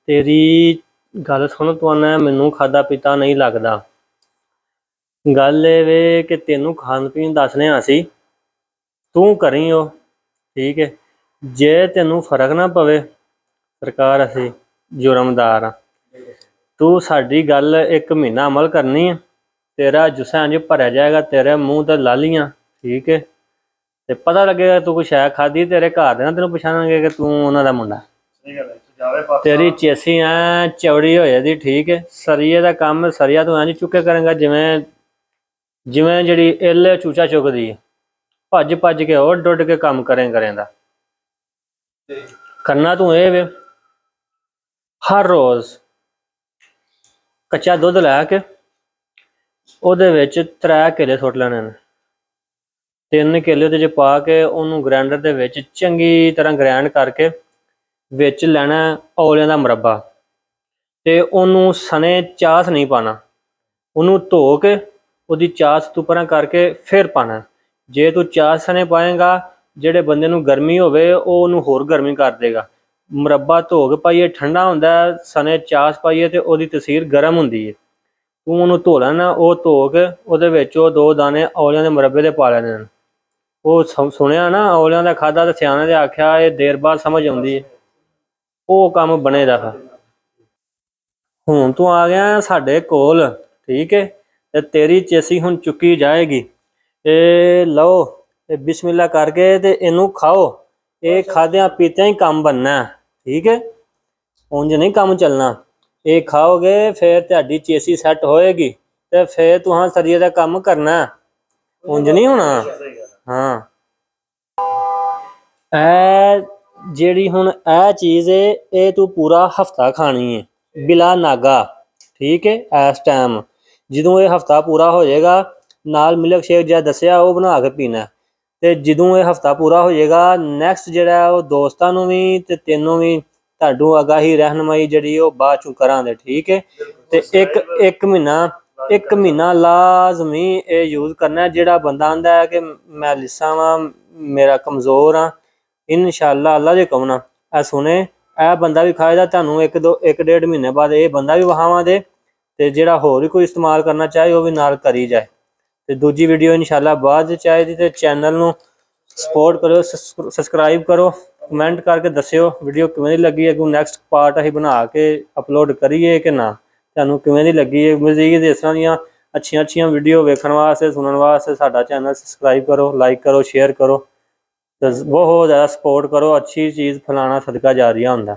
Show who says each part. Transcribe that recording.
Speaker 1: तेरी गल सुन, तू आना मैनू खादा पीता नहीं लगता। गल ये वे कि तेनू खान पीन दसने असी, तू करी ओ ठीक है। जे तेनू फर्क ना पवे, सरकार असी जुर्मदार हाँ। तू साडी गल 1 महीना अमल करनी है, तेरा जुस्सा इंज भरया जाएगा, तेरे मूँह ते लालियां ठीक है। ते पता लगेगा तू कुछ है खाधी, तेरे घर दे ना तेनू पछाणनगे कि तू उन्हां दा मुंडा। तेरी चेसी ऐ चौड़ी हो जाती ठीक है। सरिये का काम सरिया तू इंज चुके करेंगा जिवें जिवें जिहड़ी इल्ल चूचा चुकदी है, भज भज के उड उड के काम करेंदा। करना तू ये वे, हर रोज़ कच्चा दुध लैके उहदे विच 3 केले सुੱਟ लेने ने। 3 केले उहदे च पा के उहनूं ग्राइंडर दे विच चंगी तरह ग्राइंड करके विच लैना औलियां दा मुरब्बा, ते उहनूं सने चास नहीं पाना। उहनूं धो के उहदी चास तू परां करके फिर पाना। जे तू चास सने पाएगा, जिहड़े बंदे नूं गर्मी होवे ओह उहनूं होर गर्मी कर देगा। मुरब्बा धो के पाइए ठंडा हुंदा है, सने चास पाइए ते उहदी तसीर गर्म हुंदी है। तू उहनूं धो लैना, ओह धो के उहदे विच 2 दाने औलियां दे मुरब्बे दे पा लैने ने। ओह सुनिया ना, औलियां दा खादा ते सियाणे दे आख्या ये देर बाद समझ आउंदी है। ਉਹ ਕੰਮ ਬਣੇਗਾ। ਹੁਣ ਤੂੰ ਆ ਗਿਆ ਸਾਡੇ ਕੋਲ ਠੀਕ ਹੈ, ਤੇ ਤੇਰੀ ਚੇਸੀ ਹੁਣ ਚੁੱਕੀ ਜਾਏਗੀ। ਇਹ ਲਓ, ਇਹ ਬਿਸਮਿਲ੍ਲਾ ਕਰਕੇ ਤੇ ਇਹਨੂੰ ਖਾਓ। ਇਹ ਖਾਦਿਆਂ ਪੀਤਿਆਂ ਹੀ ਕੰਮ ਬਣਨਾ ਠੀਕ ਹੈ, ਉਂਝ ਨਹੀਂ ਕੰਮ ਚੱਲਣਾ। ਇਹ ਖਾਓਗੇ ਫਿਰ ਤੁਹਾਡੀ ਚੇਸੀ ਸੈੱਟ ਹੋਏਗੀ, ਤੇ ਫਿਰ ਤੁਹਾਂ ਸਰੀਏ ਦਾ ਕੰਮ ਕਰਨਾ, ਉਂਝ ਨਹੀਂ ਹੋਣਾ। ਹਾਂ ਇਹ ਜਿਹੜੀ ਹੁਣ ਇਹ ਚੀਜ਼ ਹੈ, ਇਹ ਤੂੰ ਪੂਰਾ ਹਫਤਾ ਖਾਣੀ ਹੈ ਬਿਲਾ ਨਾਗਾ ਠੀਕ ਹੈ। ਇਸ ਟਾਈਮ ਜਦੋਂ ਇਹ ਹਫਤਾ ਪੂਰਾ ਹੋ ਜਾਏਗਾ, ਨਾਲ ਮਿਲਕ ਸ਼ੇਕ ਜਿਹਾ ਦੱਸਿਆ ਉਹ ਬਣਾ ਕੇ ਪੀਣਾ। ਤੇ ਜਦੋਂ ਇਹ ਹਫਤਾ ਪੂਰਾ ਹੋ ਜਾਏਗਾ, ਨੈਕਸਟ ਜਿਹੜਾ ਉਹ ਦੋਸਤਾਂ ਨੂੰ ਵੀ ਤੇ ਤੈਨੂੰ ਵੀ ਤੁਹਾਨੂੰ ਅਗਾਹੀ ਰਹਿਨਮਾਈ ਜਿਹੜੀ ਉਹ ਬਾਅਦ ਚੋਂ ਕਰਾਂਗੇ ਠੀਕ ਹੈ। ਤੇ ਇੱਕ ਮਹੀਨਾ ਲਾਜ਼ਮੀ ਇਹ ਯੂਜ਼ ਕਰਨਾ। ਜਿਹੜਾ ਬੰਦਾ ਆਂਦਾ ਹੈ ਕਿ ਮੈਂ ਲਿੱਸਾ ਵਾਂ, ਮੇਰਾ ਕਮਜ਼ੋਰ ਹਾਂ, इंशाअल्लाह अल्लाह दे कमना ए सुने ए बंदा भी खाएगा, तुहानूं 1-1.5 महीने बाद ये बंदा भी वहावां दे, ते जिहड़ा होर भी कोई इस्तेमाल करना चाहे वो भी नाल करी जाए। ते दूजी वीडियो इंशाअल्लाह बाद चाहिए, ते चैनल नूं सपोर्ट करो, सबसक्राइब करो, कमेंट करके दस्सिओ वीडियो किवें दी लगी। अगों नैक्सट पार्ट असीं बना के अपलोड करिए कि ना, तुहानूं किवें दी लगी है। मज़ीद इस तरह दीयां अच्छियां वीडियो वेखण वास्ते सुनन वास्ते साडा चैनल सबसक्राइब करो, लाइक करो, शेयर करो, बहुत ज़्यादा सपोर्ट करो। अच्छी चीज़ फैलाना सदका जारिया हुंदा।